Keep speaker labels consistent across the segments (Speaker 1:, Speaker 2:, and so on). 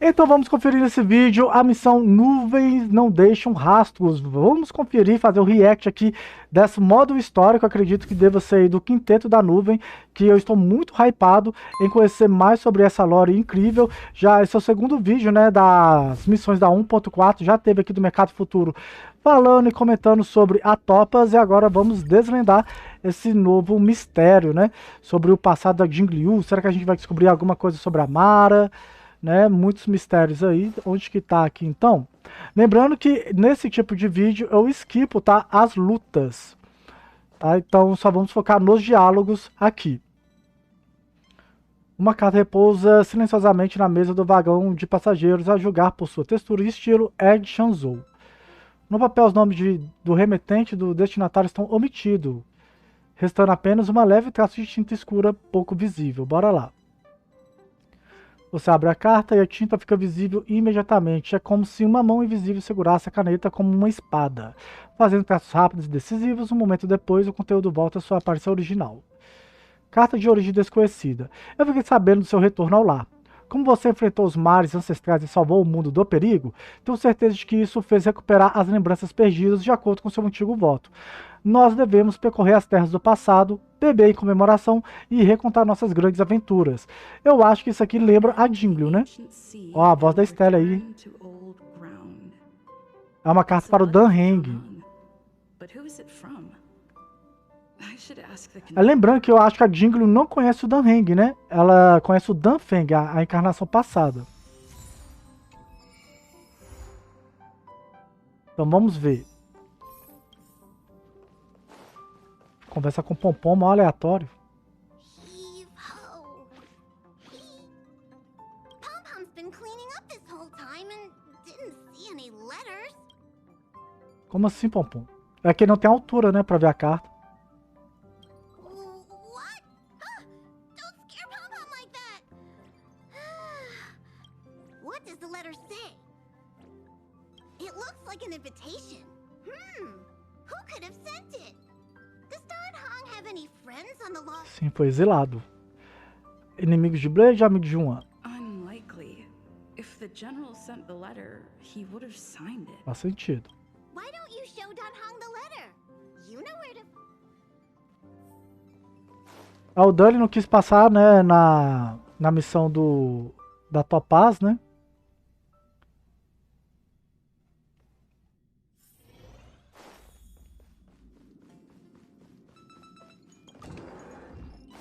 Speaker 1: Então vamos conferir nesse vídeo a missão Nuvens Não Deixam Rastros. Vamos conferir, fazer o react aqui desse modo histórico. Acredito que deva ser do Quinteto da Nuvem, que eu estou muito hypado em conhecer mais sobre essa lore incrível. Já esse é o segundo vídeo, né, das missões da 1.4, já teve aqui do Mercado Futuro falando e comentando sobre a Topas, e agora vamos desvendar esse novo mistério, né, sobre o passado da Jingliu. Será que a gente vai descobrir alguma coisa sobre a Mara? Né, muitos mistérios aí. Onde que tá aqui então? Lembrando que nesse tipo de vídeo eu esquipo, tá, as lutas, tá? Então só vamos focar nos diálogos aqui. Uma carta repousa silenciosamente na mesa do vagão de passageiros, a julgar por sua textura e estilo Ed Shanzou. No papel os nomes do remetente e do destinatário estão omitidos, restando apenas uma leve traço de tinta escura pouco visível. Bora lá. Você abre a carta e a tinta fica visível imediatamente. É como se uma mão invisível segurasse a caneta como uma espada, fazendo traços rápidos e decisivos. Um momento depois, o conteúdo volta à sua aparência original. Carta de origem desconhecida. Eu fiquei sabendo do seu retorno ao lar. Como você enfrentou os mares ancestrais e salvou o mundo do perigo, tenho certeza de que isso fez recuperar as lembranças perdidas de acordo com seu antigo voto. Nós devemos percorrer as terras do passado, beber em comemoração e recontar nossas grandes aventuras. Eu acho que isso aqui lembra a Jingliu, né? Ó, a voz da Estela aí. É uma carta para o Dan Heng. Lembrando que eu acho que a Jingliu não conhece o Dan Heng, né? Ela conhece o Dan Feng, a encarnação passada. Então vamos ver. Conversa com o Pompom, mal aleatório. Como assim, Pompom? É que não tem altura, né, pra ver a carta. Sim, foi exilado. Inimigos de Blade, amigos de One. Faz sentido. O Dani não quis passar, né, na missão da Topaz, né?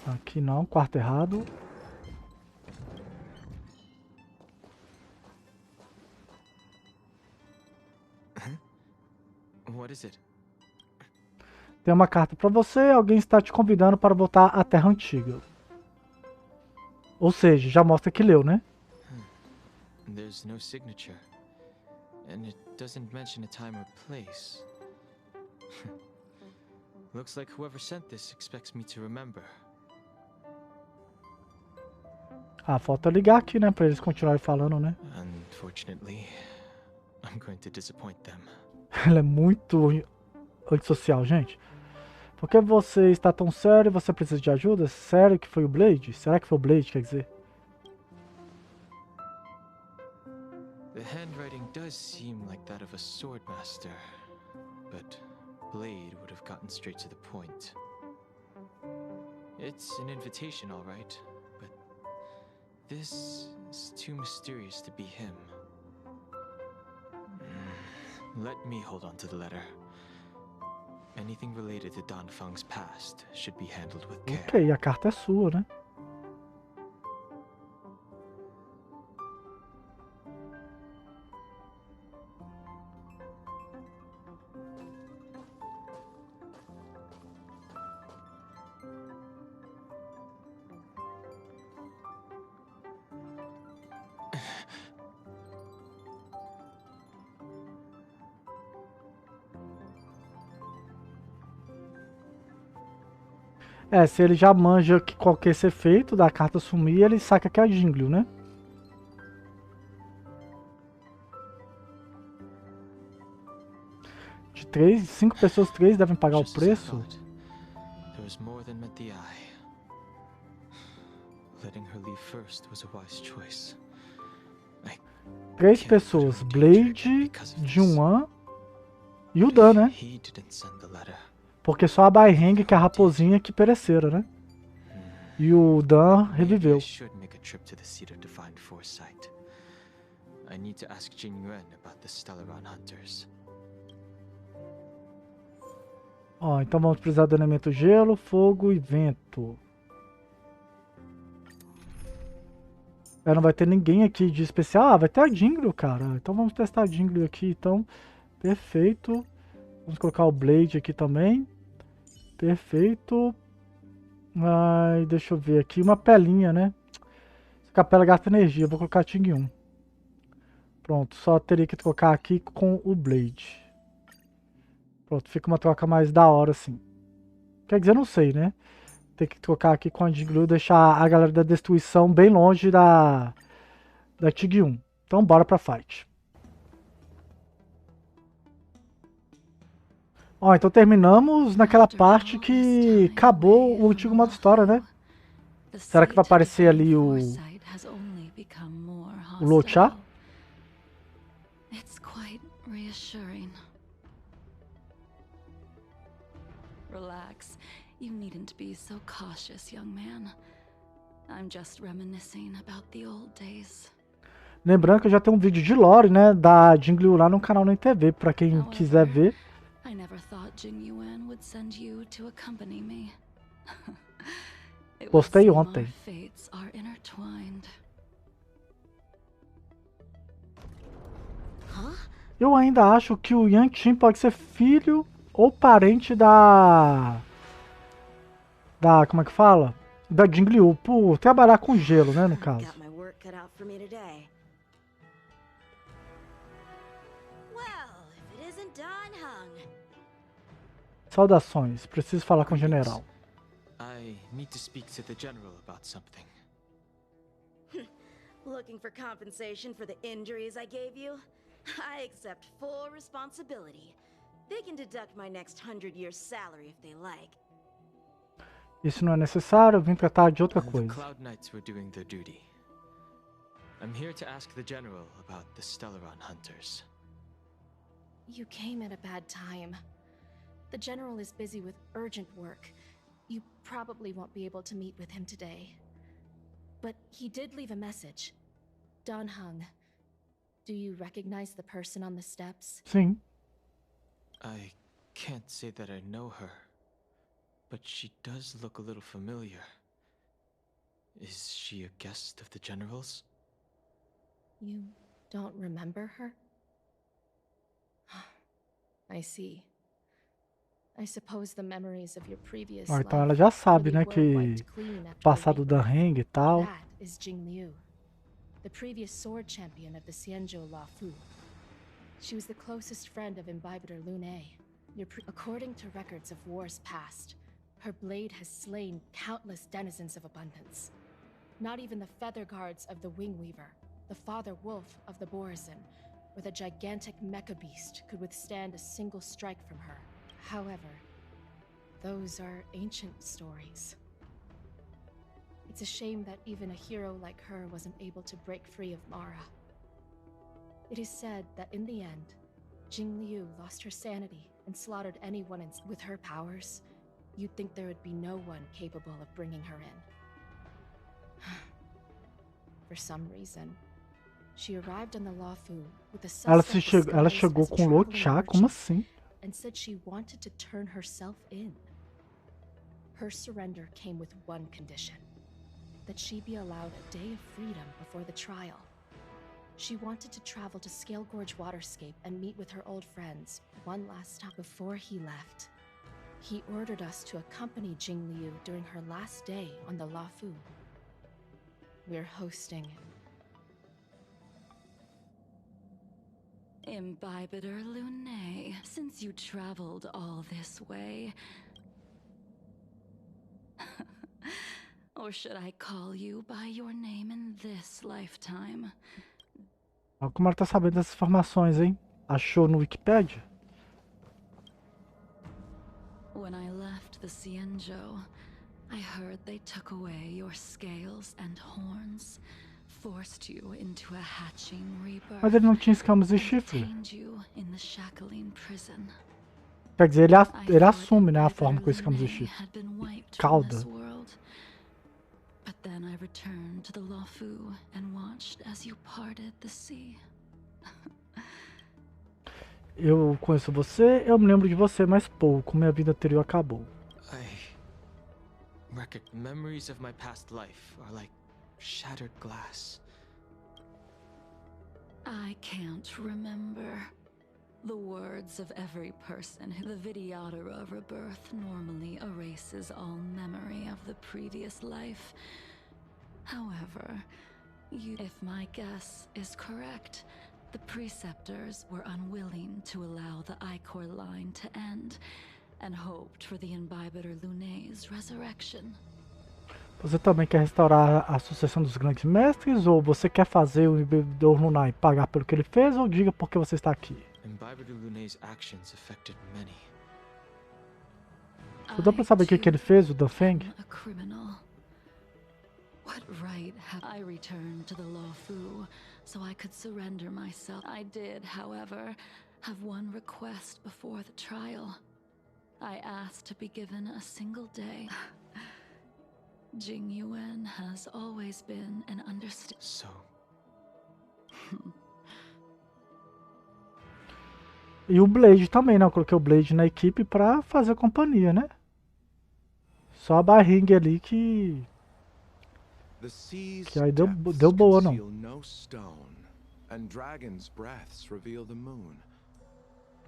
Speaker 1: Aqui não, quarto errado.
Speaker 2: What is it?
Speaker 1: Tem uma carta para você, alguém está te convidando para voltar à Terra Antiga. Ou seja, já mostra que leu, né?
Speaker 2: There's no signature. And it doesn't mention a time or place. Looks like whoever sent this expects me to remember.
Speaker 1: Ah, falta ligar aqui, né, para eles continuarem falando, né?
Speaker 2: Unfortunately, I'm going to disappoint them.
Speaker 1: Ela é muito antissocial, gente. Por que você está tão sério? Você precisa de ajuda? Sério que foi o Blade? Será que foi o Blade, quer dizer?
Speaker 2: The handwriting does seem like that of a swordmaster, but Blade would have gotten straight to the point. It's an invitation, all right, but this is too mysterious to be him. Let me hold on to the letter. Anything related to Dan Feng's past should be handled with care.
Speaker 1: Ok, a carta é sua, né? É, se ele já manja que qualquer esse efeito da carta sumir, ele saca que é a Jingliu, né? De 5 pessoas, 3 devem pagar o preço. 3 pessoas. Blade, Jinwan e o Dan, né? Porque só a Heng, que é a raposinha, que pereceram, né? E o Dan reviveu. Ó, então vamos precisar do elemento gelo, fogo e vento. Não vai ter ninguém aqui de especial. Ah, vai ter a Jingliu, cara. Então vamos testar a Jingliu aqui, então. Perfeito. Vamos colocar o Blade aqui também. Perfeito. Ai, deixa eu ver aqui. Uma pelinha, né? Essa capela gasta energia. Vou colocar Ting 1. Pronto, só teria que trocar aqui com o Blade. Pronto, fica uma troca mais da hora, assim. Quer dizer, não sei, né? Tem que trocar aqui com a Jingliu, deixar a galera da destruição bem longe da Ting 1. Então bora pra fight. Ó, então terminamos naquela parte que acabou o antigo modo história, né? Será que vai aparecer ali o Locha?
Speaker 3: Relax. You needn't be so cautious, young man. I'm just reminiscing about the old days.
Speaker 1: Lembrando que eu já tenho um vídeo de lore, né, da Jingliu lá no canal NEN-PLAY, pra quem quiser ver.
Speaker 3: I never thought Jingliu would send you to accompany me.
Speaker 1: Postei ontem.
Speaker 3: Fates are intertwined.
Speaker 1: Eu ainda acho que o Yang pode ser filho ou parente da... como é que fala? Da Jingliu, por trabalhar com gelo, né, no caso. Saudações, preciso falar com o general.
Speaker 2: I need to speak to the general about something.
Speaker 4: Looking for compensation for the injuries I gave you? I accept full responsibility. They can deduct my next 100 years' salary if they like.
Speaker 1: Isso não é necessário, eu vim tratar de outra coisa.
Speaker 2: The Cloud Knights were doing their duty. I'm here to ask the general about the Stellaron hunters.
Speaker 5: You came at a bad time. The general is busy with urgent work. You probably won't be able to meet with him today. But he did leave a message. Dan Heng. Do you recognize the person on the steps?
Speaker 1: Sim.
Speaker 2: I can't say that I know her, but she does look a little familiar. Is she a guest of the general's?
Speaker 5: You don't remember her? I see. I suppose the memories of your previous life.
Speaker 1: Então ela já sabe, né, que
Speaker 5: wiped clean after
Speaker 1: passado da Heng e tal.
Speaker 5: That is Jingliu, the previous sword champion of the Xianzhou Lafu. She was the closest friend of Imbibitor Lune. According to records of wars past, her blade has slain countless denizens of abundance. Not even the feather guards of the Wing Weaver, the father wolf of the Borazon, or the gigantic mecha beast could withstand a single strike from her. However, those are ancient stories. It's a shame that even a hero like her wasn't able to break free of Mara. It is said that in the end, Jingliu lost her sanity and slaughtered anyone with her powers. You'd think there would be no one capable of bringing her in. For some reason, she arrived on the Lafu with a suspect
Speaker 1: Ela chegou com o Locha, como assim?
Speaker 5: And said she wanted to turn herself in. Her surrender came with one condition: that she be allowed a day of freedom before the trial. She wanted to travel to Scale Gorge Waterscape and meet with her old friends one last time before he left. He ordered us to accompany Jingliu during her last day on the Lafu. We're hosting
Speaker 3: Imbibitor Lune, since you traveled all this way. Or should I call you by your name in this lifetime?
Speaker 1: Como ela tá sabendo dessas informações, hein? Achou no Wikipedia?
Speaker 3: When I left the Xianzhou, I heard they took away your scales and horns, forced you into a hatching rebirth.
Speaker 1: Mas ele não tinha escamas e chifre.
Speaker 3: Detained you in the shackling prison.
Speaker 1: Quer dizer, ele assume, né, a forma com
Speaker 3: Insiria
Speaker 1: escamas e chifre.
Speaker 3: had been wiped from
Speaker 1: Cauda.
Speaker 3: this world. But then I returned to the Luofu and watched as you parted the sea.
Speaker 1: Eu conheço você, eu me lembro de você, mas pouco. Minha vida anterior acabou.
Speaker 2: Memories of my past life are like shattered glass.
Speaker 3: I can't remember. The words of every person who the videotator of rebirth normally erases all memory of the previous life. However, if my guess is correct, the preceptors were unwilling to allow the Ichor line to end and hoped for the Imbibitor Luné's resurrection.
Speaker 1: Você também quer restaurar a sucessão dos grandes mestres, ou você quer fazer o Imbibitor Luné pagar pelo que ele fez, ou diga por que você está aqui?
Speaker 2: Imbibitor Luné's actions affected many.
Speaker 1: Só dá pra saber o que ele fez, o Dan Feng?
Speaker 3: A criminal. What right have I returned to the Luofu so I could surrender myself? I did, however, have one request before the trial. I asked to be given a single day. Jingliu has always been an understanding.
Speaker 2: So,
Speaker 1: E o Blade também, né? Eu coloquei o Blade na equipe pra fazer companhia, né? Só a barriga ali que aí deu boa, não.
Speaker 6: And dragon's breaths reveal the moon.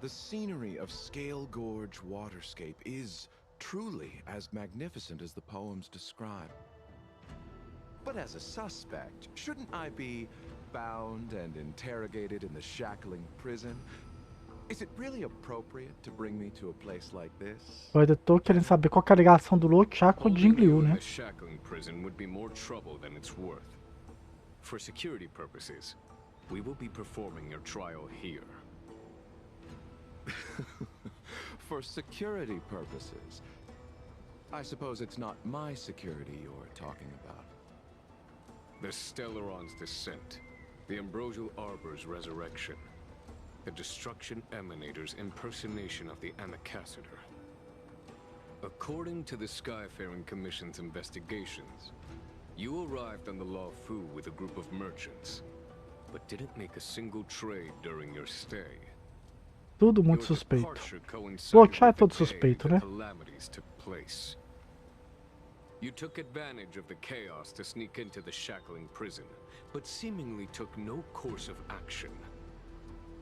Speaker 6: The scenery of Scale Gorge waterscape is truly as magnificent as the poems describe. But as a suspect, shouldn't I be bound and interrogated in the shackling prison? Is it really appropriate to bring me to a place like this?
Speaker 1: Eu ainda tô querendo saber qual que é a ligação do Luocha com o Jingliu, né?
Speaker 7: The shackling prison would be more trouble than it's worth. For security purposes, we will be performing your trial here.
Speaker 6: For security purposes? I suppose it's not my security you're talking about.
Speaker 7: The Stellaron's descent, the Ambrosial Arbor's resurrection, the Destruction Emanator's impersonation of the Amicassator. According to the Skyfaring Commission's investigations, you arrived on the Luofu with a group of merchants, but didn't make a single trade during your stay.
Speaker 1: Tudo muito suspeito. Luocha é todo suspeito, né?
Speaker 7: You took advantage of the chaos to sneak into the shackling prison, but seemingly took no course of action.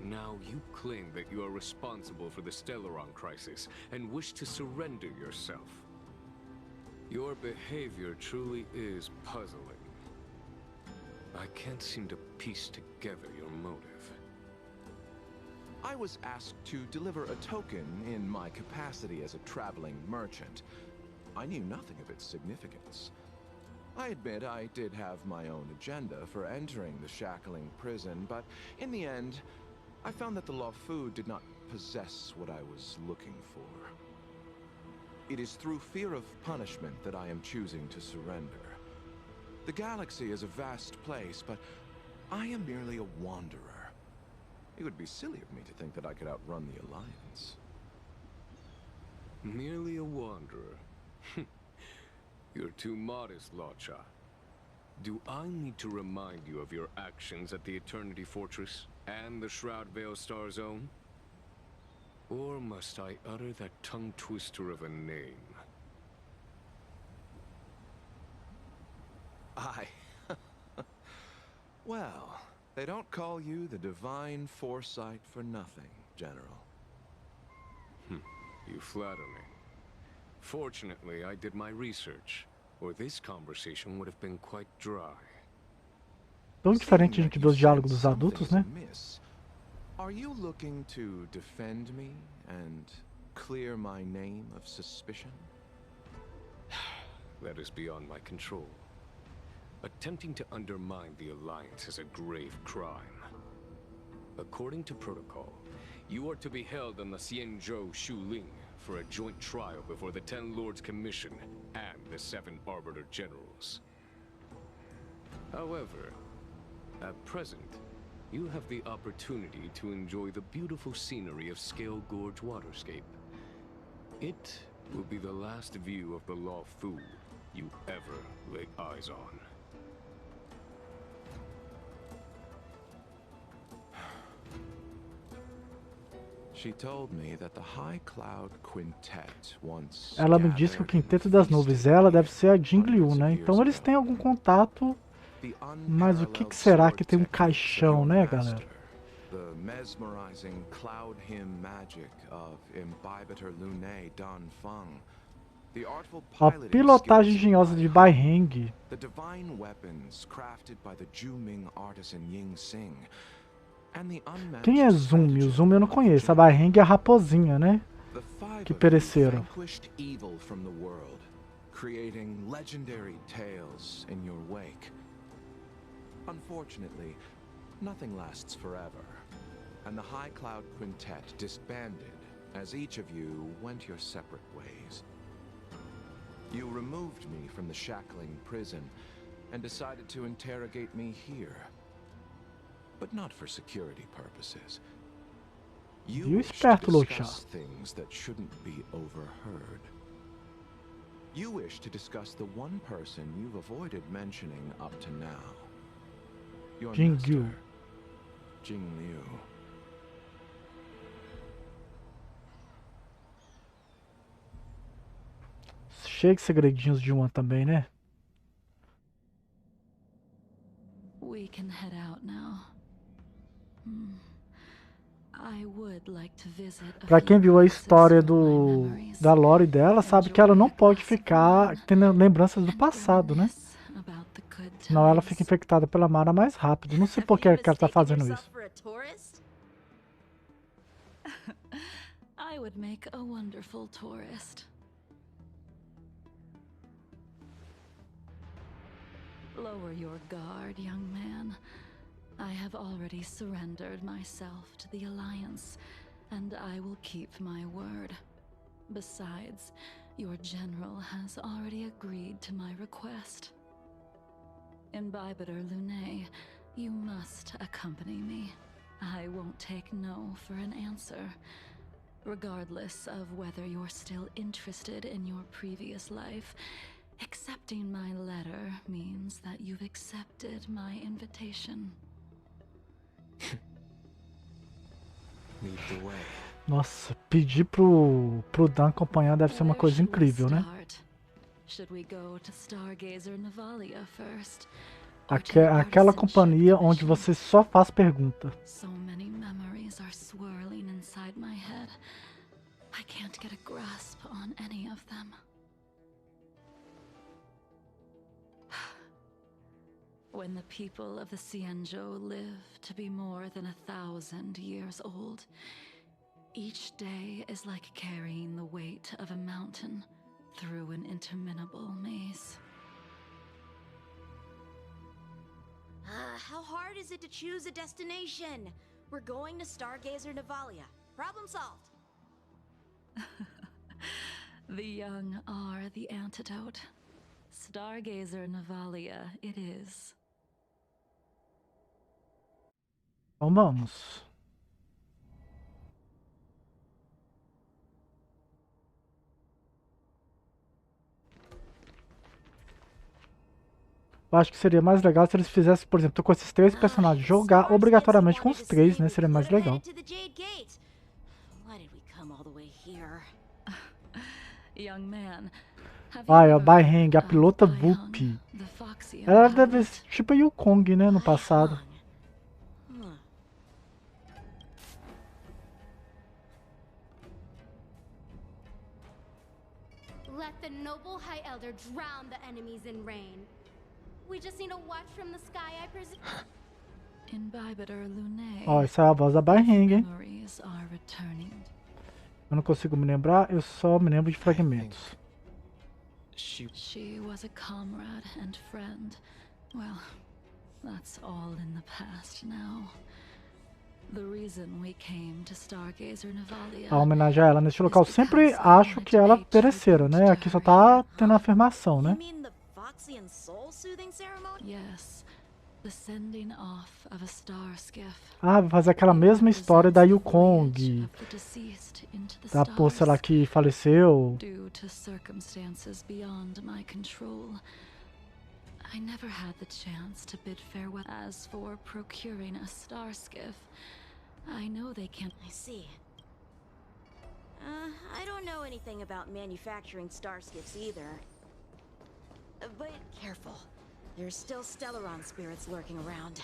Speaker 7: Now you claim that you are responsible for the Stellaron crisis and wish to surrender yourself. Your behavior truly is puzzling. I can't seem to piece together your motive.
Speaker 6: I was asked to deliver a token in my capacity as a traveling merchant. I knew nothing of its significance. I admit I did have my own agenda for entering the shackling prison, but in the end, I found that the Luofu did not possess what I was looking for. It is through fear of punishment that I am choosing to surrender. The galaxy is a vast place, but I am merely a wanderer. It would be silly of me to think that I could outrun the Alliance.
Speaker 7: Merely a wanderer? You're too modest, Luocha. Do I need to remind you of your actions at the Eternity Fortress and the Shroud Veil Star Zone? Or must I utter that tongue twister of a name?
Speaker 6: Well, they don't call you the Divine Foresight for nothing, General.
Speaker 7: You flatter me. Fortunately, I did my research, or this conversation would have been quite dry.
Speaker 1: Tão diferente de dos diálogos dos adultos, né?
Speaker 6: Are you looking to defend me and clear my name of suspicion?
Speaker 7: That is beyond my control. Attempting to undermine the Alliance is a grave crime. According to protocol, you are to be held on the Xianzhou Shuling for a joint trial before the 10 Lords Commission and the 7 Arbiter Generals. However, At present, you have the opportunity to enjoy the beautiful scenery of Scale Gorge Waterscape. It will be the last view of the Luofu you ever lay eyes on.
Speaker 6: She told me that the High Cloud Quintet once
Speaker 1: Ela me disse que o Quinteto das Nuvens, ela deve ser a Jingliu, né? Então eles têm algum contato, mas o que será que tem um caixão, né, galera?
Speaker 6: The mesmerizing cloud hymn magic of Imbibitor Lunae Danfeng. The artful
Speaker 1: A
Speaker 6: piloting
Speaker 1: pilotagem
Speaker 6: skills
Speaker 1: engenhosa de Heng.
Speaker 6: the divine weapons crafted by the Juming artisan Ying Sing. And the unmatched
Speaker 1: Quem é Zumi? O
Speaker 6: strategy
Speaker 1: Zumi eu não
Speaker 6: of
Speaker 1: conheço. A
Speaker 6: Jingliu.
Speaker 1: Heng é a raposinha, né?
Speaker 6: The five
Speaker 1: Que
Speaker 6: of you
Speaker 1: pereceram.
Speaker 6: vanquished evil from the world, creating legendary tales in your wake. Unfortunately, nothing lasts forever, and the High Cloud Quintet disbanded as each of you went your separate ways. You removed me from the shackling prison and decided to interrogate me here. But not for security purposes. You
Speaker 1: Viu,
Speaker 6: wish to
Speaker 1: esperto, Lucha?
Speaker 6: discuss things that shouldn't be overheard. You wish to discuss the one person you've avoided mentioning up to now. Your
Speaker 1: Jingliu.
Speaker 6: master, Jingliu.
Speaker 1: Cheio de segredinhos de uma também, né?
Speaker 3: We can head out now. I would like to visit a
Speaker 1: Pra quem
Speaker 3: few
Speaker 1: viu a
Speaker 3: places
Speaker 1: história
Speaker 3: from my memories.
Speaker 1: da lore dela, sabe que ela não pode ficar tendo lembranças do passado, né?
Speaker 3: Reminisce about the good
Speaker 1: Senão ela
Speaker 3: times.
Speaker 1: fica infectada pela Mara mais rápido. Não sei
Speaker 4: Have
Speaker 1: por que
Speaker 4: you
Speaker 1: ela tá
Speaker 4: mistaken
Speaker 1: fazendo
Speaker 4: yourself
Speaker 1: isso.
Speaker 4: for a tourist?
Speaker 3: I would make a wonderful tourist. Lower your guard, young man. I have already surrendered myself to the Alliance, and I will keep my word. Besides, your general has already agreed to my request. Imbibitor Lunae, you must accompany me. I won't take no for an answer. Regardless of whether you're still interested in your previous life, accepting my letter means that you've accepted my invitation.
Speaker 2: Lead the way.
Speaker 1: Nossa, pedir pro Dan acompanhar deve ser uma
Speaker 3: Where
Speaker 1: coisa
Speaker 3: should we
Speaker 1: incrível, né?
Speaker 3: start? Should we go to Stargazer Navalia first? Or to the
Speaker 1: Aquela
Speaker 3: Artisanship
Speaker 1: companhia onde
Speaker 3: Commission?
Speaker 1: você só faz pergunta.
Speaker 3: So many memories are swirling inside my head. I can't get a grasp on any of them. When the people of the Xianzhou live to be more than 1,000 years old, each day is like carrying the weight of a mountain through an interminable maze.
Speaker 4: How hard is it to choose a destination? We're going to Stargazer Navalia. Problem solved.
Speaker 3: The young are the antidote. Stargazer Navalia it is.
Speaker 1: Então vamos. Eu acho que seria mais legal se eles fizessem, por exemplo, tô com esses 3 personagens, jogar obrigatoriamente com os 3, né? Seria mais legal.
Speaker 3: Young man, have
Speaker 1: Ah,
Speaker 3: you
Speaker 1: é o
Speaker 3: ever
Speaker 1: Heng, a
Speaker 3: heard
Speaker 1: pilota
Speaker 3: of
Speaker 1: VUP.
Speaker 3: Heng, the Foxian
Speaker 1: Ela deve
Speaker 3: pilot?
Speaker 1: ser tipo a Yukong, né? No passado.
Speaker 8: Let the noble High Elder drown the enemies in rain. We just need a watch from the sky, I presume.
Speaker 3: Imbibitor Lunae.
Speaker 1: Ó, essa é a voz da Heng, hein?
Speaker 3: Memories are returning.
Speaker 1: Eu não consigo me lembrar, eu só me lembro de fragmentos.
Speaker 3: She was a comrade and friend. Well, that's all in the past now. The reason we came to Stargazer Navalia.
Speaker 1: A homenagem a ela neste local, sempre acho que ela pereceram, né? Aqui só tá tendo afirmação, né?
Speaker 4: You mean the Foxian soul soothing ceremony?
Speaker 3: Yes, The sending off of a star skiff.
Speaker 1: Ah, vai fazer aquela mesma história da Yukong,
Speaker 3: Of the deceased into the
Speaker 1: da moça lá
Speaker 3: stars.
Speaker 1: que faleceu.
Speaker 3: Due to circumstances beyond my control, I never had the chance to bid farewell. As for procuring a star skiff, I know they can't.
Speaker 4: I see. I don't know anything about manufacturing star skiffs either. But careful. There's still Stellaron spirits lurking around.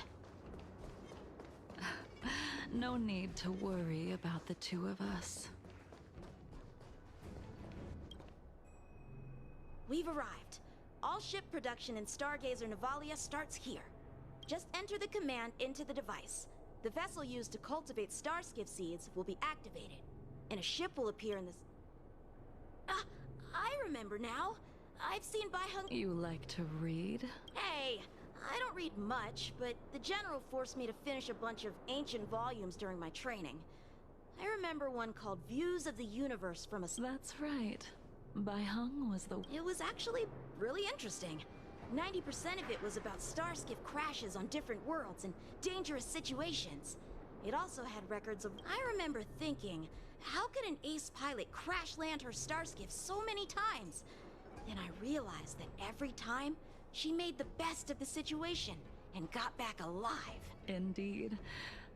Speaker 3: No need to worry about the two of us.
Speaker 4: We've arrived. All ship production in Stargazer Navalia starts here. Just enter the command into the device. The vessel used to cultivate starskiff seeds will be activated, and a ship will appear in this. I remember now. I've seen Heng.
Speaker 3: You like to read?
Speaker 4: Hey, I don't read much, but the general forced me to finish a bunch of ancient volumes during my training. I remember one called Views of the Universe from a.
Speaker 3: That's right. Heng was the.
Speaker 4: It was actually really interesting. 90% of it was about starskiff crashes on different worlds and dangerous situations. It also had records of. I remember thinking, how could an ace pilot crash land her starskiff so many times? Then I realized that every time, she made the best of the situation and got back alive.
Speaker 3: Indeed.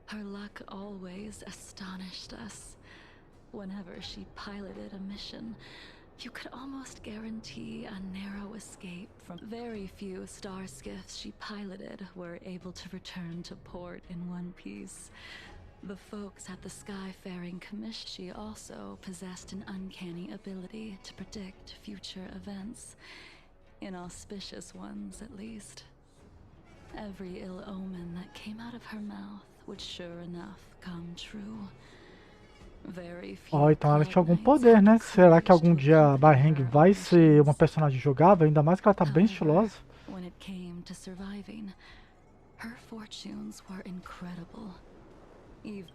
Speaker 3: Her luck always astonished us. Whenever she piloted a mission, you could almost guarantee a narrow escape from. Very few star skiffs she piloted were able to return to port in one piece. The folks at the Skyfaring Commission. She also possessed an uncanny ability to predict future events. Inauspicious ones, at least. Every ill omen that came out of her mouth would sure enough come true. Very few.
Speaker 1: Ó, então ela tinha algum poder, né? Será que algum dia a Heng vai ser uma personagem jogável? Ainda mais que ela tá bem estilosa.
Speaker 3: When it came to surviving, her fortunes were incredible.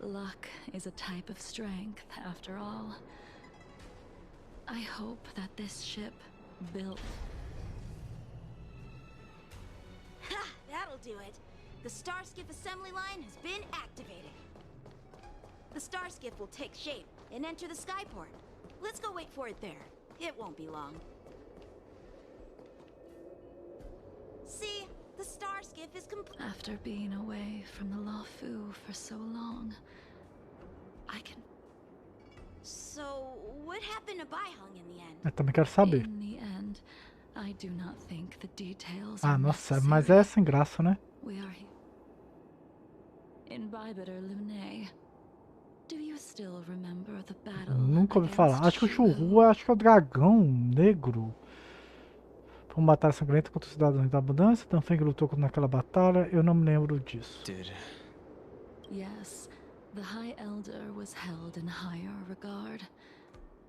Speaker 3: Luck is a type of strength, after all. I hope that this ship built.
Speaker 4: Ha! That'll do it. The starskiff assembly line has been activated. The starskiff will take shape and enter the skyport. Let's go wait for it there. It won't be long. See? The starskiff is complete.
Speaker 3: After being away from the Lafu for so long, I can.
Speaker 4: So, what happened to Heng in the end?
Speaker 1: Eu também quero saber.
Speaker 3: In the end, I do not think the details
Speaker 1: Ah,
Speaker 3: are
Speaker 1: nossa,
Speaker 3: necessary.
Speaker 1: mas é sem graça, né?
Speaker 3: We are here. In Baibeter Lunae. Do you still remember the battle?
Speaker 1: Nunca ouvi falar.
Speaker 3: against
Speaker 1: Acho que o
Speaker 3: Jingliu?
Speaker 1: Churru, acho que é o dragão negro. Foi uma batalha sangrenta contra os cidadãos da abundância. Também lutou naquela batalha. Eu não me lembro disso.
Speaker 2: Did
Speaker 3: Yes, the High Elder was held in higher regard.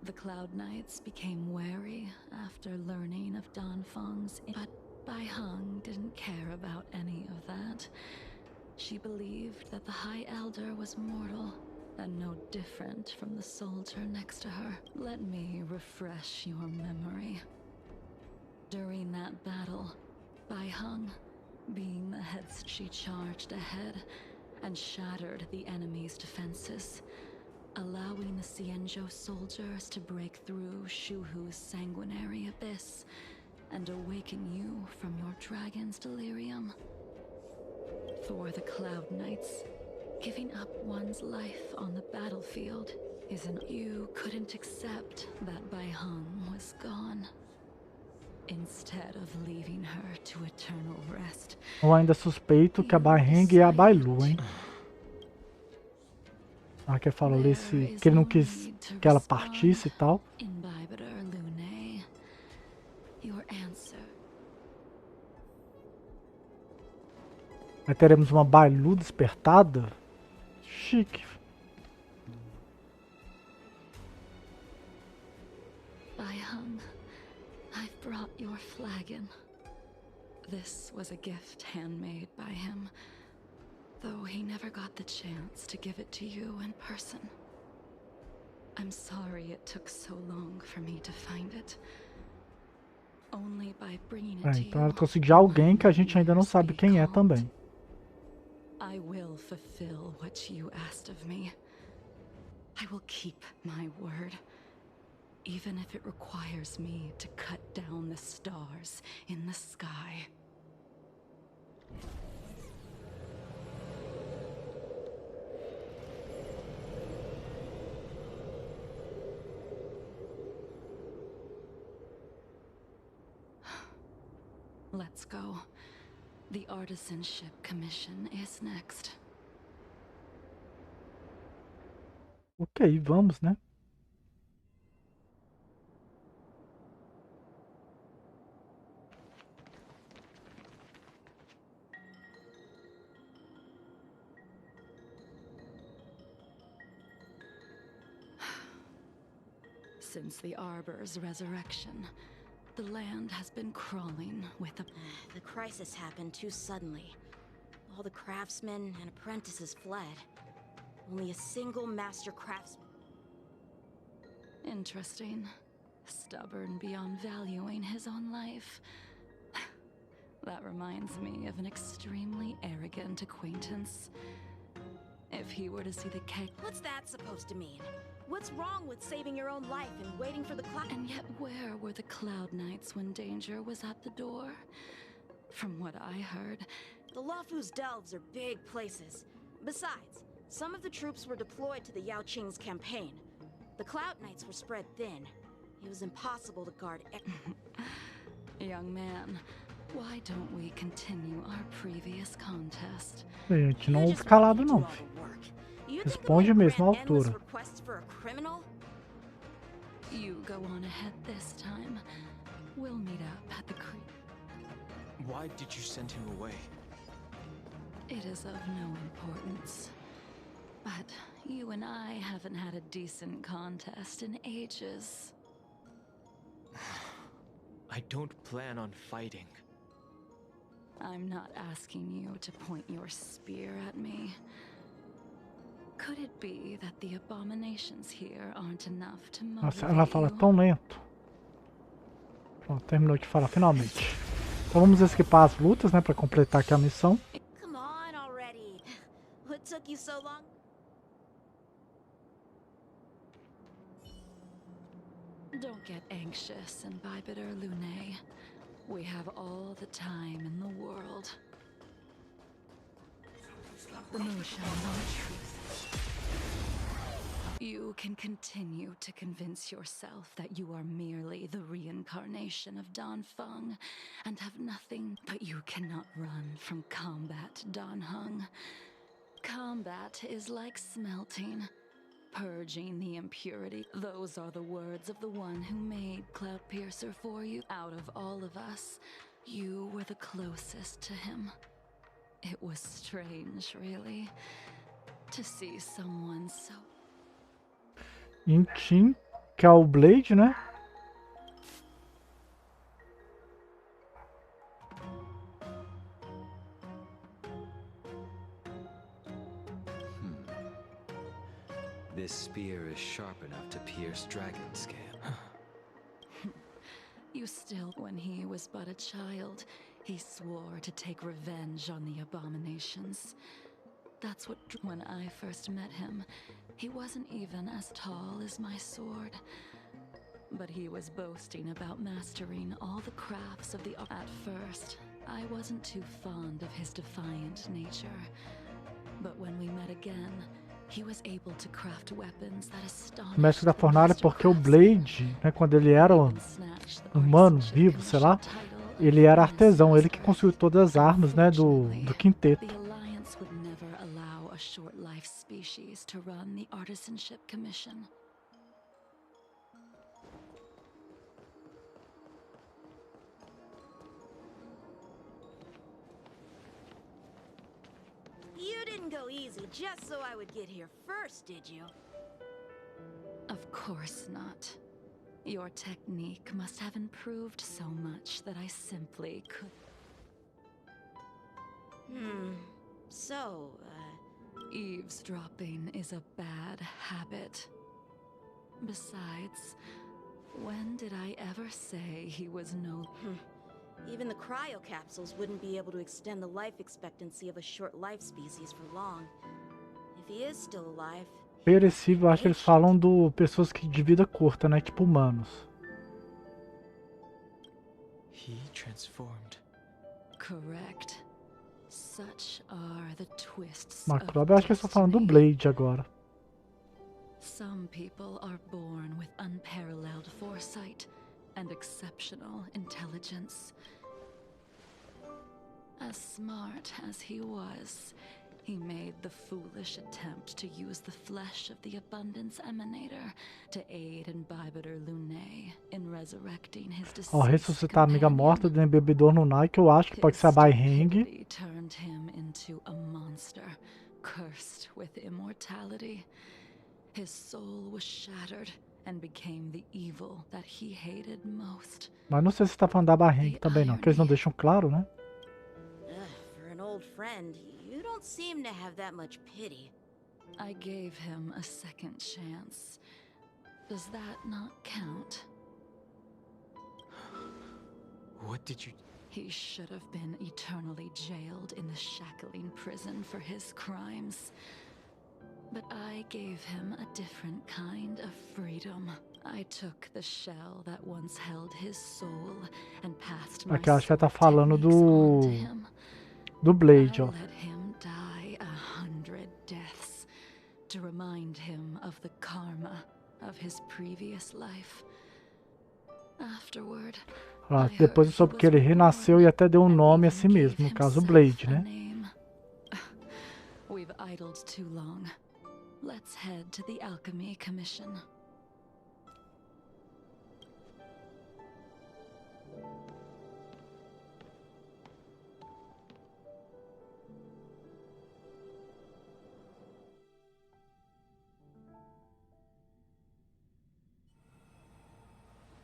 Speaker 3: The Cloud Knights became wary after learning of Danfeng's. But Heng didn't care about any of that. She believed that the High Elder was mortal and no different from the soldier next to her. Let me refresh your memory. During that battle, Heng, being the head, she charged ahead and shattered the enemy's defenses, allowing the Xianzhou soldiers to break through Shuhu's sanguinary abyss and awaken you from your dragon's delirium. For the Cloud Knights, giving up one's life on the battlefield isn't. You couldn't accept that Heng was gone. Instead of leaving her to eternal rest.
Speaker 1: Eu ainda suspeito que a Heng é a Bailu, hein? Ah, que falou ali que ele não quis que ela partisse e tal.
Speaker 3: In Baibeter Lunae, your answer.
Speaker 1: Aí teremos uma Bailu despertada. Chique.
Speaker 3: Heng, I've brought your flagon. This was a gift handmade by him, though he never got the chance to give it to you in person. I'm sorry it took so long for me to find it. Only by bringing it to
Speaker 1: Então ela
Speaker 3: you
Speaker 1: trouxe de alguém que a gente ainda não sabe quem é também.
Speaker 3: I will fulfill what you asked of me. I will keep my word, even if it requires me to cut down the stars in the sky. Let's go. The artisanship commission is next.
Speaker 1: Ok, vamos, né?
Speaker 3: Since the Arbor's resurrection, the land has been crawling with a...
Speaker 4: The crisis happened too suddenly. All the craftsmen and apprentices fled. Only a single master craftsman.
Speaker 3: Interesting. Stubborn beyond valuing his own life. That reminds me of an extremely arrogant acquaintance. If he were to see the keg...
Speaker 4: What's that supposed to mean? What's wrong with saving your own life and waiting for the cloud?
Speaker 3: And yet where were the Cloud Knights when danger was at the door? From what I heard...
Speaker 4: The Luofu's delves are big places. Besides, some of the troops were deployed to the Yao Qing's campaign. The Cloud Knights were spread thin. It was impossible to guard...
Speaker 3: Young man, why don't we continue our previous contest?
Speaker 1: A gente não fica calado não. Responde mesmo à altura.
Speaker 3: You go on ahead this time. We'll meet up at the creek.
Speaker 2: Why did you send him away?
Speaker 3: It is of no importance. But you and I haven't had a decent contest in ages.
Speaker 2: I don't plan on fighting.
Speaker 3: I'm not asking you to point your spear at me. Could it be that the abominations here aren't enough to motivate
Speaker 1: Nossa, ela fala
Speaker 3: you?
Speaker 1: tão lento. Pronto, terminou de falar finalmente. Então vamos esquipar as lutas, né, para completar aqui a missão.
Speaker 4: Come on already. What took you so long?
Speaker 3: Don't get anxious, Imbibitor Lune. We have all the time in the world. The moon shall know truth. You can continue to convince yourself that you are merely the reincarnation of Dan Feng and have nothing, but you cannot run from combat, Dan Heng. Combat is like smelting, purging the impurity. Those are the words of the one who made Cloudpiercer for you. Out of all of us, you were the closest to him. It was strange, really, to see someone so...
Speaker 1: Intin, que é o Blade, né?
Speaker 9: This spear is sharp enough to pierce dragon scale.
Speaker 3: You still, when he was but a child, he swore to take revenge on the abominations. That's what, when I first met him, he wasn't even as tall as my sword. But he was boasting about mastering all the crafts of the... At first, I wasn't too fond of his defiant nature. But when we met again, he was able to craft weapons that astonished...
Speaker 1: Mestre da fornalha, porque o Blade, né, quando ele era humano, vivo, sei lá, ele era artesão, ele que construiu todas as armas, né, do quinteto.
Speaker 3: The Alliance would never allow a short-life species to run the Artisanship Commission.
Speaker 4: You didn't go easy just so I would get here first, did you?
Speaker 3: Of course not. Your technique must have improved so much that I simply could...
Speaker 4: So,
Speaker 3: Eavesdropping is a bad habit. Besides, when did I ever say he was no...
Speaker 4: Even the cryo capsules wouldn't be able to extend the life expectancy of a short life species for long. If he is still alive,
Speaker 1: Perecível, acho que eles falam do pessoas que de vida curta, né? Tipo humanos.
Speaker 2: He transformed.
Speaker 3: Correct. Such are the twists
Speaker 1: Macrobe,
Speaker 3: of
Speaker 1: eu acho que eles estão falando do
Speaker 3: destiny.
Speaker 1: Blade agora.
Speaker 3: Some people are born with unparalleled foresight and exceptional intelligence. As smart as he was, he made the foolish attempt to use the flesh of the Abundance Emanator to aid Imbibitor Lunae in resurrecting his
Speaker 1: Ó,
Speaker 3: deceased
Speaker 1: ressuscitar a amiga morta do
Speaker 3: companion.
Speaker 1: embebedor Lunai, que eu acho que pode ser a
Speaker 3: His
Speaker 1: Bai Heng.
Speaker 3: stupidity turned him into a monster, cursed with immortality. His soul was shattered and became the evil that he hated most.
Speaker 1: Mas não sei se tá falando da Bai Heng também não, que eles não deixam claro, né?
Speaker 4: for an old friend, you don't seem to have that much pity.
Speaker 3: I gave him a second chance. Does that not count?
Speaker 2: What did you...
Speaker 3: He should have been eternally jailed in the shackling prison for his crimes. But I gave him a different kind of freedom. I took the shell that once held his soul and passed my
Speaker 1: Aqui eu acho que ela tá
Speaker 3: soul
Speaker 1: falando
Speaker 3: techniques on to
Speaker 1: do
Speaker 3: him.
Speaker 1: Blade,
Speaker 3: I
Speaker 1: ó.
Speaker 3: let him die 100 deaths to remind him of the karma of his previous life. Afterward,
Speaker 1: Ó,
Speaker 3: I
Speaker 1: depois
Speaker 3: heard
Speaker 1: eu soube
Speaker 3: he
Speaker 1: que ele
Speaker 3: was
Speaker 1: renasceu e até deu um
Speaker 3: reborn
Speaker 1: nome a
Speaker 3: and
Speaker 1: si
Speaker 3: even
Speaker 1: mesmo, no
Speaker 3: gave
Speaker 1: caso o
Speaker 3: himself
Speaker 1: Blade,
Speaker 3: a
Speaker 1: né?
Speaker 3: name. We've idled too long. Let's head to the Alchemy Commission.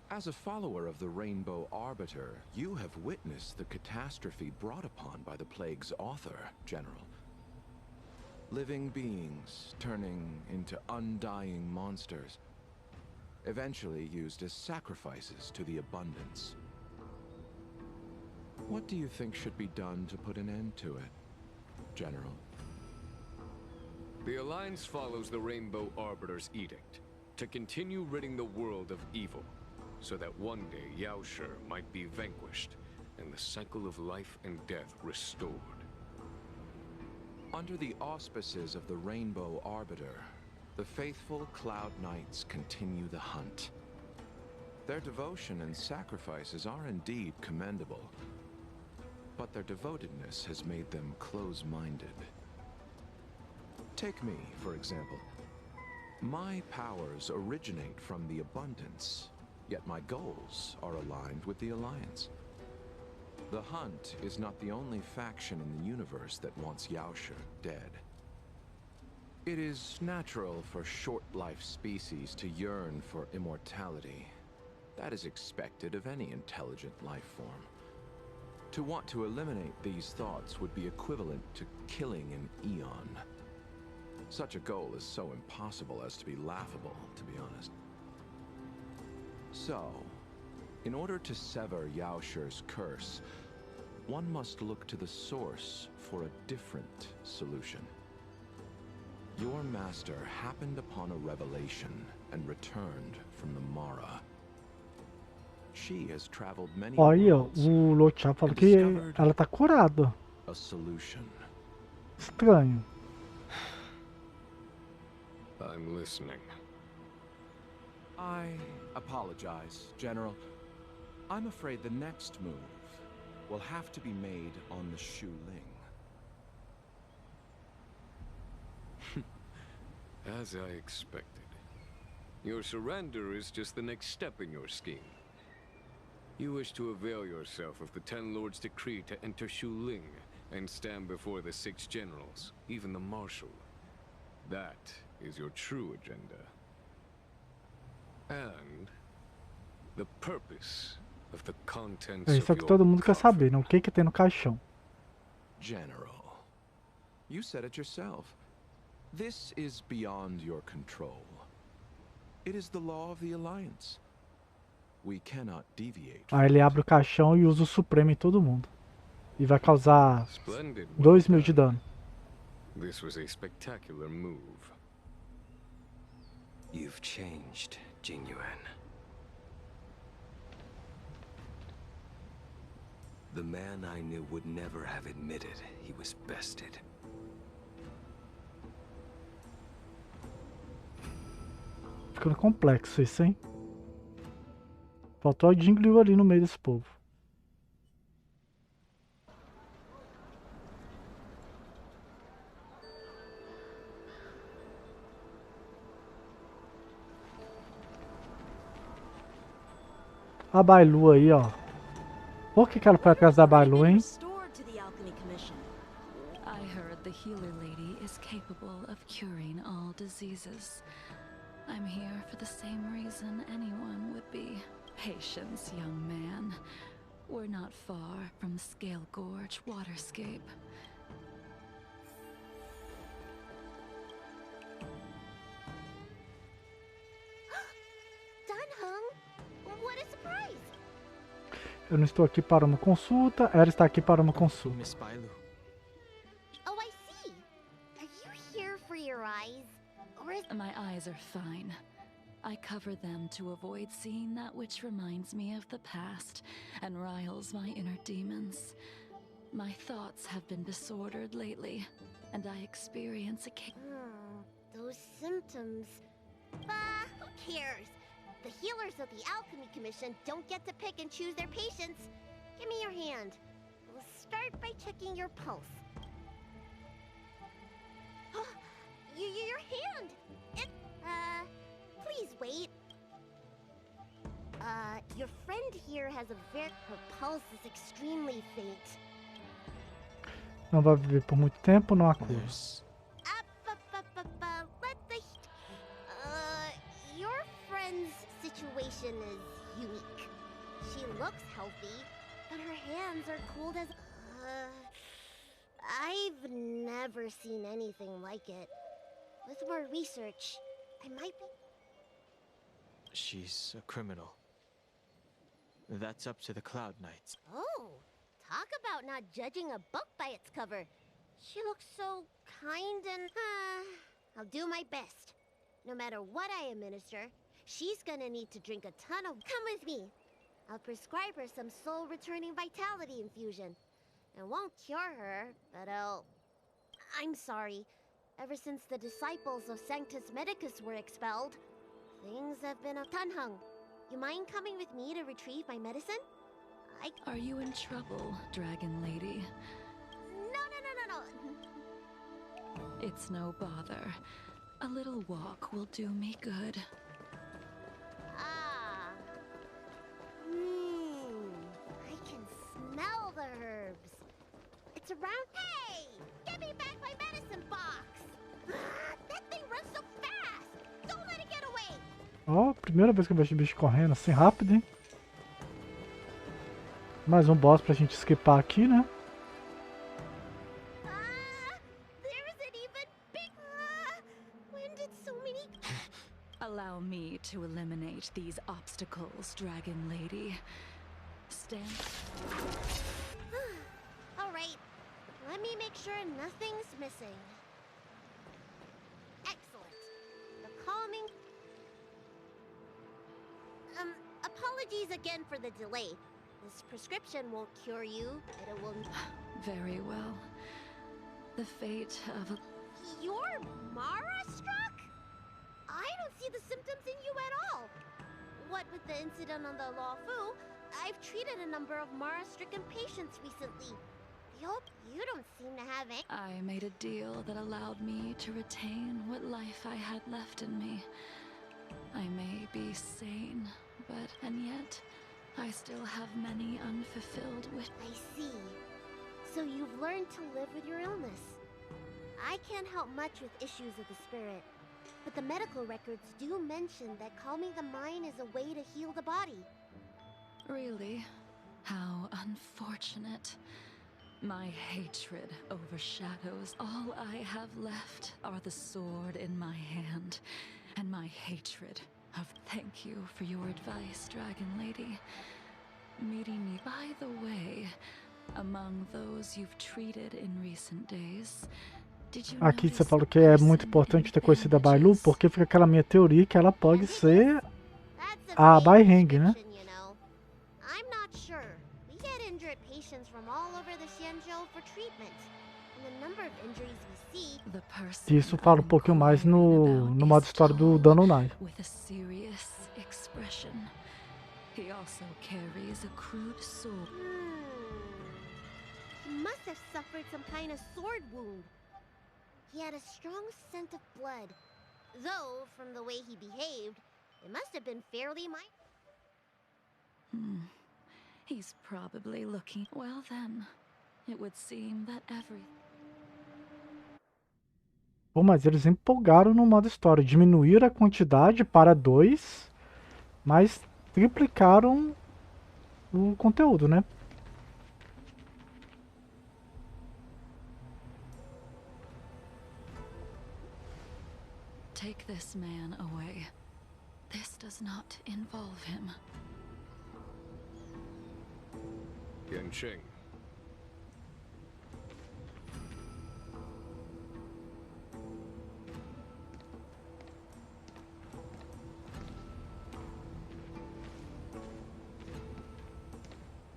Speaker 6: As a follower of the Rainbow Arbiter, you have witnessed the catastrophe brought upon by the plague's author, General. Living beings turning into undying monsters, eventually used as sacrifices to the abundance. What do you think should be done to put an end to it, General?
Speaker 7: The Alliance follows the Rainbow Arbiter's edict to continue ridding the world of evil, so that one day Yaoshi might be vanquished and the cycle of life and death restored.
Speaker 6: Under the auspices of the Rainbow Arbiter, the faithful Cloud Knights continue the hunt. Their devotion and sacrifices are indeed commendable, but their devotedness has made them close-minded. Take me, for example. My powers originate from the Abundance, yet my goals are aligned with the Alliance. The Hunt is not the only faction in the universe that wants Yaoshi dead. It is natural for short-life species to yearn for immortality. That is expected of any intelligent life form. To want to eliminate these thoughts would be equivalent to killing an eon. Such a goal is so impossible as to be laughable, to be honest. So, in order to sever Yaoshi's curse, one must look to the source for a different solution. Your master happened upon a revelation and returned from the Mara. She has traveled many
Speaker 1: Olha,
Speaker 6: worlds
Speaker 1: o Lotcha falou
Speaker 6: and
Speaker 1: que
Speaker 6: discovered
Speaker 1: ela tá curada.
Speaker 6: a solution.
Speaker 1: Estranho.
Speaker 7: I'm listening.
Speaker 6: I apologize, General. I'm afraid the next move will have to be made on the Shu Ling.
Speaker 7: As I expected. Your surrender is just the next step in your scheme. You wish to avail yourself of the Ten Lords' decree to enter Shu Ling and stand before the 6 generals, even the Marshal. That is your true agenda. And the purpose of the contents
Speaker 1: É
Speaker 7: of
Speaker 1: isso que
Speaker 7: your
Speaker 1: todo mundo quer
Speaker 7: coffin.
Speaker 1: saber, né? O que que tem no caixão?
Speaker 6: General, you said it yourself. This is beyond your control. It is the law of the Alliance. We cannot deviate.
Speaker 1: Aí ele abre o caixão e usa o Supremo em todo mundo. E vai causar
Speaker 7: Splendid.
Speaker 1: 2.000 de dano.
Speaker 7: This was a spectacular move.
Speaker 9: You've changed, Jingliu. The man I knew would never have admitted he was bested.
Speaker 1: Ficando complexo isso, hein? Faltou a Jingliu ali no meio desse povo. A Bailu aí, ó. Por que ela foi atrás da Bailu, hein?
Speaker 3: I heard the healer lady is capable of curing all diseases. I'm here for the same reason anyone would be. Patience, young man. We're not far from Scale Gorge waterscape.
Speaker 8: What a surprise!
Speaker 1: Eu não estou aqui para uma consulta, ela está aqui para uma consulta.
Speaker 2: Miss Bailu.
Speaker 8: Oh, I see. Are you here for your eyes? Or is...
Speaker 3: My eyes are fine. I cover them to avoid seeing that which reminds me of the past and riles my inner demons. My thoughts have been disordered lately, and I experience a
Speaker 8: those symptoms. Bah, who cares? The healers of the Alchemy Commission don't get to pick and choose their patients. Give me your hand. We'll start by checking your pulse. Your hand! It, please wait. Your friend here has a her pulse is extremely faint.
Speaker 1: Não vai viver por muito tempo, não há cura.
Speaker 8: Let the... your friend's situation is unique. She looks healthy, but her hands are cold as... I've never seen anything like it. With more research, I might be...
Speaker 2: She's a criminal. That's up to the Cloud Knights.
Speaker 8: Oh, talk about not judging a book by its cover. She looks so kind and... I'll do my best. No matter what I administer, she's gonna need to drink a ton of... Come with me. I'll prescribe her some soul-returning vitality infusion. It won't cure her, but I'm sorry. Ever since the disciples of Sanctus Medicus were expelled, things have been a... Tanheng, you mind coming with me to retrieve my medicine?
Speaker 3: Are you in trouble, Dragon Lady?
Speaker 8: No.
Speaker 3: It's no bother. A little walk will do me good.
Speaker 8: I can smell the herbs. It's around... Hey! Give me back my medicine box! That thing runs so fast! Don't let it get away!
Speaker 1: Ó, primeira vez que eu vejo o bicho correndo assim rápido, hein? Mais um boss pra gente skipar aqui, né?
Speaker 8: There is an even big... when did so many...
Speaker 3: Allow me to eliminate these obstacles, Dragon Lady. Stand...
Speaker 8: Alright, let me make sure nothing's missing. Excellent. The calming... apologies again for the delay. This prescription won't cure you, but it will...
Speaker 3: Very well. The fate of a...
Speaker 8: You're Mara-struck? I don't see the symptoms in you at all. What with the incident on the Luofu, I've treated a number of Mara-stricken patients recently. Yup, you don't seem to have any...
Speaker 3: I made a deal that allowed me to retain what life I had left in me. I may be sane, and yet, I still have many unfulfilled wishes.
Speaker 8: I see. So you've learned to live with your illness. I can't help much with issues of the spirit, but the medical records do mention that calming the mind is a way to heal the body.
Speaker 3: Really? How unfortunate. My hatred overshadows all I have left are the sword in my hand, and my hatred Thank you for your advice, Dragon Lady. Meeting you. By the way, among those you've treated in recent days, did you
Speaker 1: Aqui você
Speaker 3: notice
Speaker 1: falou
Speaker 3: a
Speaker 1: que é muito
Speaker 3: person
Speaker 1: importante
Speaker 3: in
Speaker 1: ter conhecido a Bailu,
Speaker 3: bandages?
Speaker 1: porque fica aquela minha teoria que ela pode ser
Speaker 8: That's
Speaker 1: a
Speaker 8: a
Speaker 1: Bai
Speaker 8: vague
Speaker 1: Heng, né?
Speaker 8: description, you know. I'm not sure. We get injured patients from all over the Xianzhou for treatment. And the number of injuries we see.
Speaker 3: The person
Speaker 1: Isso fala um
Speaker 3: I'm
Speaker 1: pouquinho mais
Speaker 3: inquiring about
Speaker 1: no modo
Speaker 3: is
Speaker 1: história do
Speaker 3: tall,
Speaker 1: Danonai.
Speaker 3: with a serious expression. He also carries a crude sword.
Speaker 8: He must have suffered some kind of sword wound. He had a strong scent of blood. Though, from the way he behaved, it must have been fairly minor.
Speaker 3: He's probably looking. Well then, it would seem that every...
Speaker 1: Pô, mas eles empolgaram no modo história. Diminuíram a quantidade para 2, mas triplicaram o conteúdo, né?
Speaker 3: Take this man away. This does not involve him.
Speaker 7: Yanqing.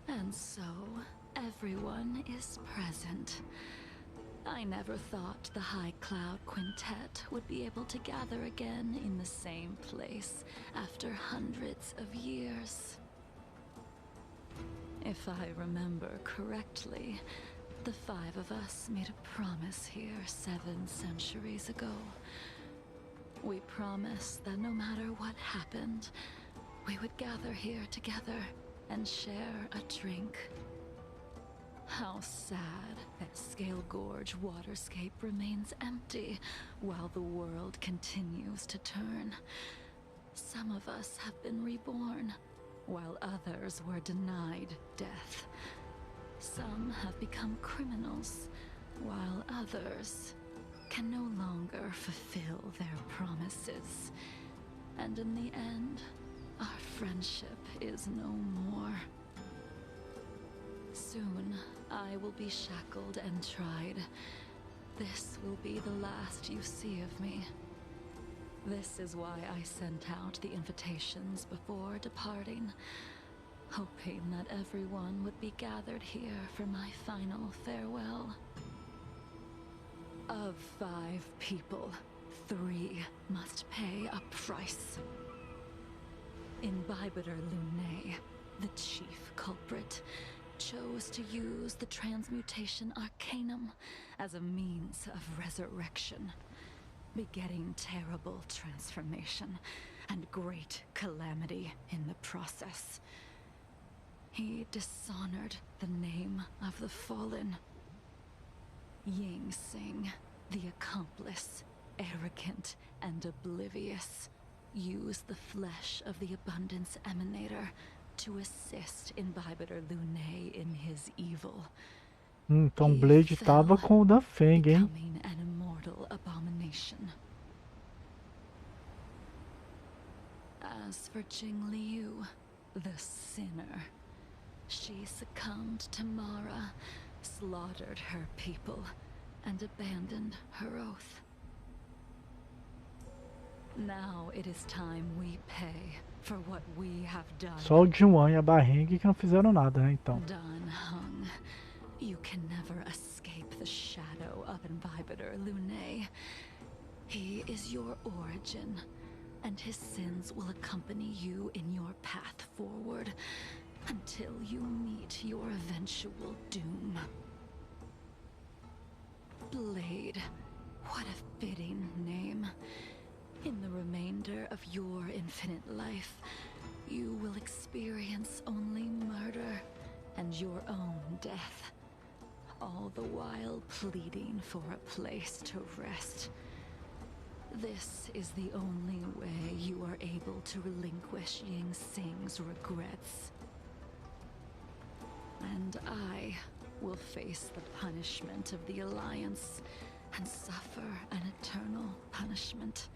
Speaker 3: And so, everyone is present. I never thought the High Cloud Quintet would be able to gather again in the same place after hundreds of years. If I remember correctly, the 5 of us made a promise here 7 centuries ago. We promised that no matter what happened, we would gather here together and share a drink. How sad that Scale Gorge waterscape remains empty while the world continues to turn. Some of us have been reborn, while others were denied death. Some have become criminals, while others can no longer fulfill their promises. And in the end, our friendship is no more. Soon, I will be shackled and tried. This will be the last you see of me. This is why I sent out the invitations before departing, hoping that everyone would be gathered here for my final farewell. Of 5 people, 3 must pay a price. Imbibitor Luné, the chief culprit, chose to use the transmutation arcanum as a means of resurrection, begetting terrible transformation and great calamity in the process. He dishonored the name of the fallen. Ying Sing, the accomplice, arrogant and oblivious, used the flesh of the Abundance Emanator to assist Imbibitor Luné in his evil.
Speaker 1: Então Blade tava com o da Feng, hein?
Speaker 3: Becoming an immortal abomination. As for Jingliu, the sinner, she succumbed to Mara, slaughtered her people, and abandoned her oath. Now it is time we pay for what we have done.
Speaker 1: Só o Jinwan e a Bai Heng que não fizeram nada, né? Então.
Speaker 3: Dan Heng, you can never escape the shadow of Imbibitor Luné. He is your origin, and his sins will accompany you in your path forward until you meet your eventual doom. Blade, what a fitting name. In the remainder of your infinite life, you will experience only murder and your own death, all the while pleading for a place to rest. This is the only way you are able to relinquish Ying Sing's regrets. And I will face the punishment of the Alliance and suffer an eternal punishment,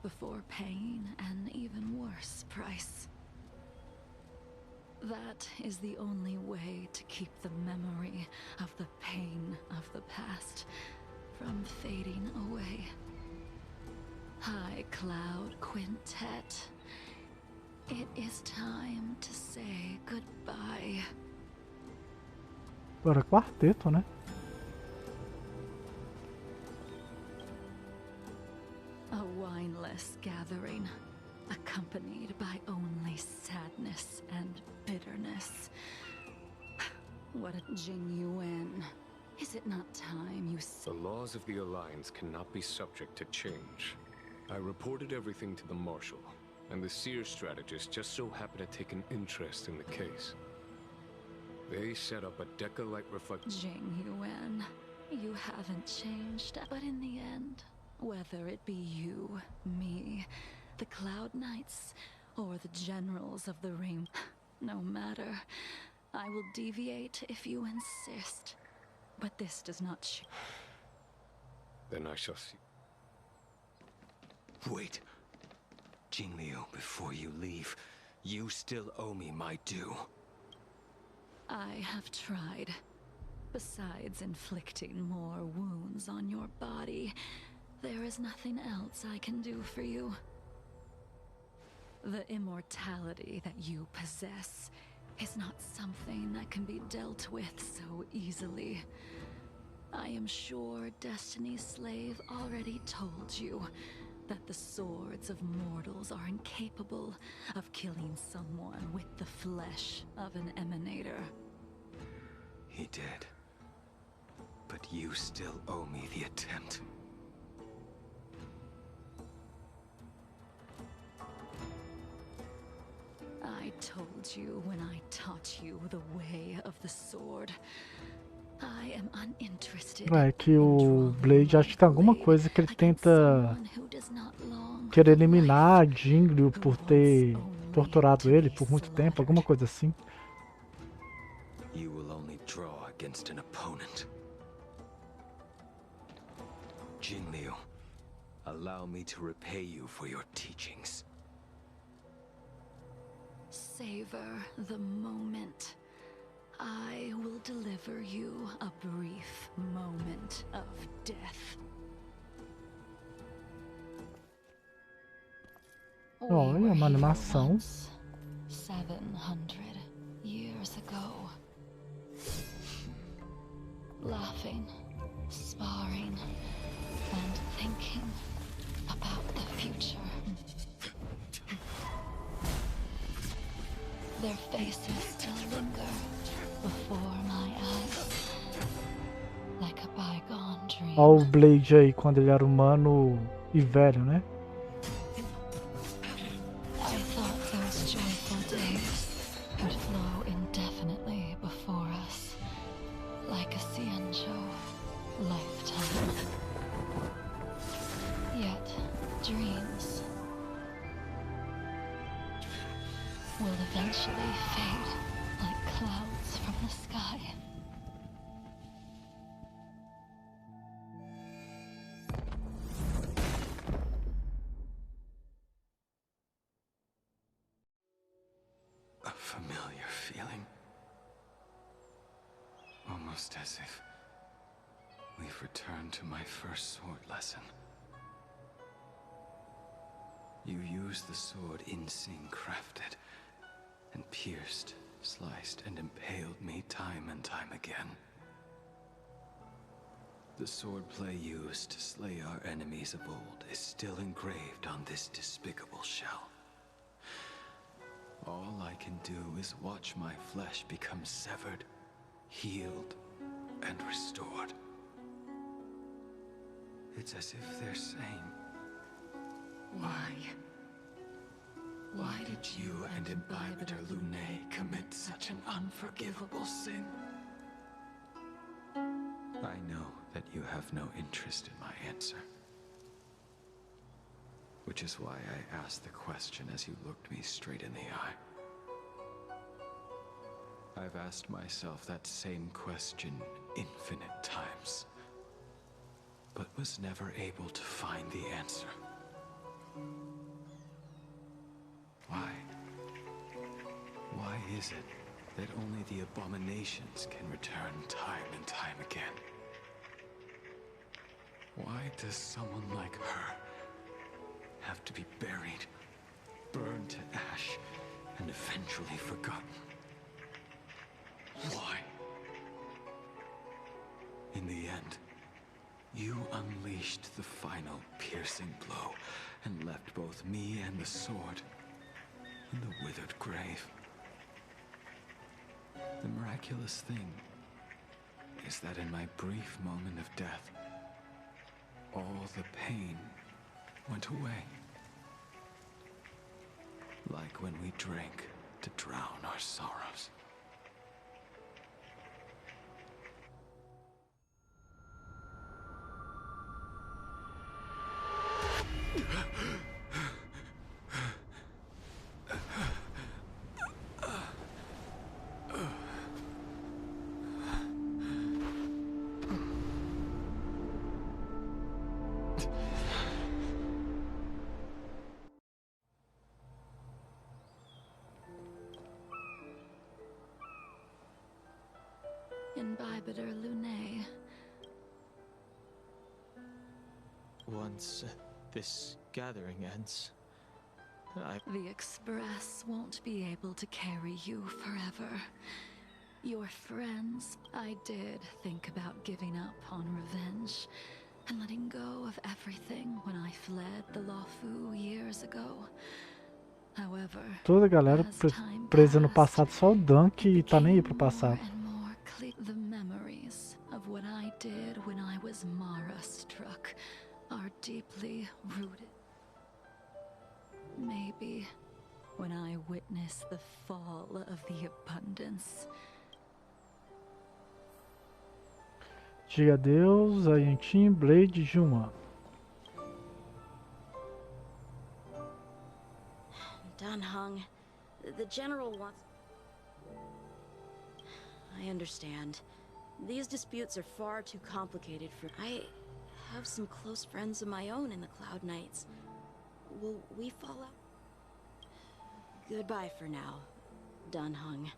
Speaker 3: before paying an even worse price. That is the only way to keep the memory of the pain of the past from fading away. High Cloud Quintet, it is time to say goodbye.
Speaker 1: Agora quarteto, né?
Speaker 3: A wineless gathering, accompanied by only sadness and bitterness. What a Jingliu. Is it not time you
Speaker 7: The laws of the Alliance cannot be subject to change. I reported everything to the Marshal, and the Seer strategist just so happened to take an interest in the case. They set up a Deca-like
Speaker 3: Jingliu, you haven't changed, but in the end, whether it be you, me, the Cloud Knights, or the generals of the ring, no matter, I will deviate if you insist. But this does not
Speaker 7: Then I shall see.
Speaker 9: Wait. Jingliu, before you leave, you still owe me my due.
Speaker 3: I have tried. Besides inflicting more wounds on your body, there is nothing else I can do for you. The immortality that you possess is not something that can be dealt with so easily. I am sure Destiny's slave already told you that the swords of mortals are incapable of killing someone with the flesh of an emanator.
Speaker 9: He did. But you still owe me the attempt.
Speaker 3: I told you when I taught you the way of the sword. I am uninterested.
Speaker 1: É que o Blade, acho que tem alguma coisa que ele tenta querer eliminar a Jingliu por ter torturado ele por muito tempo, alguma coisa assim.
Speaker 9: You will only draw against an opponent. Jingliu, allow me to repay you for your teachings.
Speaker 3: Savor the moment. I will deliver you a brief moment of death.
Speaker 1: Olha, uma animação.
Speaker 3: 700 years ago. Laughing, sparring, and thinking about the future. Their faces still linger before my eyes, like a bygone dream.
Speaker 1: Olha o Blade aí, quando ele era humano e velho, né?
Speaker 3: I thought those joyful days would flow indefinitely before us, like a Cienjo lifetime. Yet, dreams will eventually fade like clouds from the sky.
Speaker 9: A familiar feeling. Almost as if we've returned to my first sword lesson. You used the sword INSIRA crafted, and pierced, sliced, and impaled me time and time again. The swordplay used to slay our enemies of old is still engraved on this despicable shell. All I can do is watch my flesh become severed, healed, and restored. It's as if they're saying,
Speaker 3: Why?
Speaker 9: why did you and Imbibitor Lunae commit such an unforgivable sin? I know that you have no interest in my answer. Which is why I asked the question as you looked me straight in the eye. I've asked myself that same question infinite times, but was never able to find the answer. is it that only the abominations can return time and time again? Why does someone like her have to be buried, burned to ash, and eventually forgotten? Why? In the end, you unleashed the final piercing blow and left both me and the sword in the withered grave. The miraculous thing is that in my brief moment of death, all the pain went away. Like when we drank to drown our sorrows.
Speaker 3: Inhibitor Lune.
Speaker 2: Once this gathering ends,
Speaker 3: The Express won't be able to carry you forever. Your friends, I did think about giving up on revenge and letting go of everything when I fled the Luofu years ago. However,
Speaker 1: Toda a galera presa no passado, só o Dunk tá nem aí pro passado.
Speaker 3: The memories of what I did when I was Mara-struck are deeply rooted. Maybe when I witness the fall of the abundance.
Speaker 1: Diga adeus a Yantin, Blade, Juma.
Speaker 4: Dan Heng, the general wants... I understand. These disputes are far too complicated for... I have some close friends of my own in the Cloud Knights. Will we fall out? Goodbye for now, Dan Heng.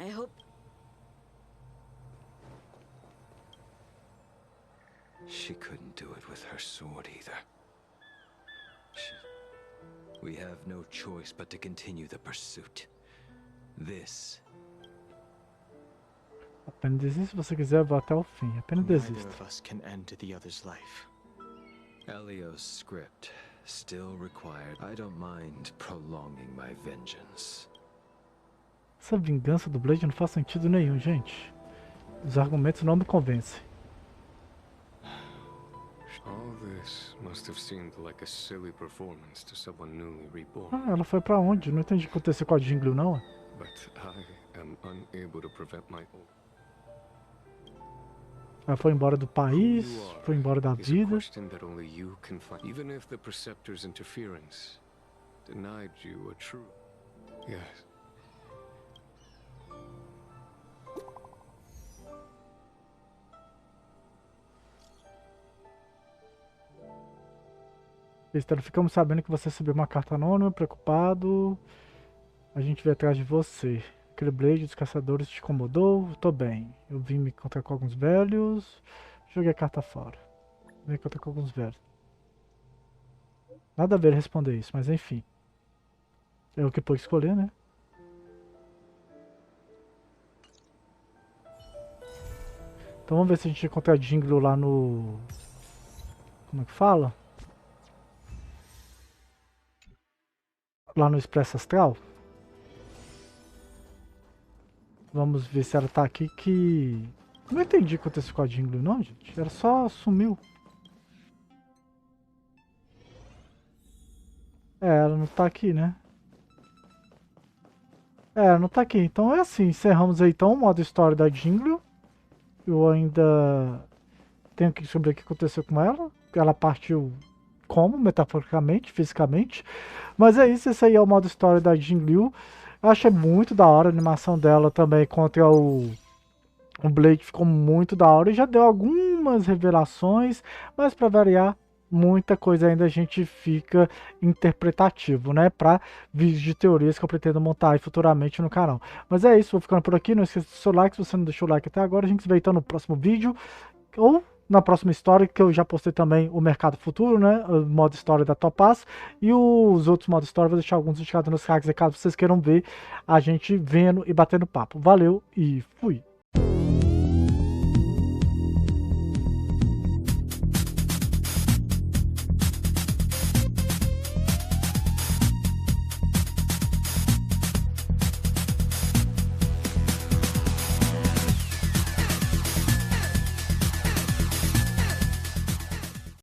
Speaker 4: I hope...
Speaker 9: She couldn't do it with her sword either. We have no choice but to continue the pursuit. This.
Speaker 1: Apenas desista se você quiser, vá até o fim. Apenas
Speaker 2: neither
Speaker 1: desista.
Speaker 2: of us can end the other's life.
Speaker 9: Elio's script still required. I don't mind prolonging my vengeance.
Speaker 1: Essa vingança do Blade não faz sentido nenhum, gente. Os argumentos não me convencem.
Speaker 7: All this must have seemed like a silly performance to someone newly reborn.
Speaker 1: Ah, ela foi pra onde? Não entendi o que aconteceu com a Jingliu, não.
Speaker 7: But I am unable to prevent my own.
Speaker 1: Ela foi embora do país, foi embora da
Speaker 7: Is a
Speaker 1: vida.
Speaker 7: question that only you can find. Even if the Preceptor's interference denied you a true... Yes.
Speaker 1: Esther, ficamos sabendo que você recebeu uma carta anônima, preocupado. A gente veio atrás de você. Aquele Blade dos caçadores te incomodou? Tô bem. Eu vim me encontrar com alguns velhos. Joguei a carta fora. Vim me encontrar com alguns velhos. Nada a ver responder isso, mas enfim. É o que pode escolher, né? Então vamos ver se a gente encontra a Jingliu lá no... Como é que fala? Lá no Expresso Astral. Vamos ver se ela tá aqui que... Não entendi o que aconteceu com a Jingliu não, gente. Ela só sumiu. É, ela não tá aqui, né? É, ela não tá aqui. Então é assim, encerramos aí então o modo história da Jingliu. Eu ainda tenho que descobrir o que aconteceu com ela. Ela partiu como, metaforicamente, fisicamente. Mas é isso, esse aí é o modo história da Jingliu. Eu achei muito da hora a animação dela também contra o Blade, ficou muito da hora. E já deu algumas revelações, mas para variar, muita coisa ainda a gente fica interpretativo, né, para vídeos de teorias que eu pretendo montar aí futuramente no canal. Mas é isso, vou ficando por aqui, não esqueça do seu like, se você não deixou o like até agora, a gente se vê então no próximo vídeo, ou na próxima história, que eu já postei também o Mercado Futuro, né, o modo história da Topaz, e os outros modos história, vou deixar alguns indicados nos cards, caso vocês queiram ver a gente vendo e batendo papo. Valeu e fui!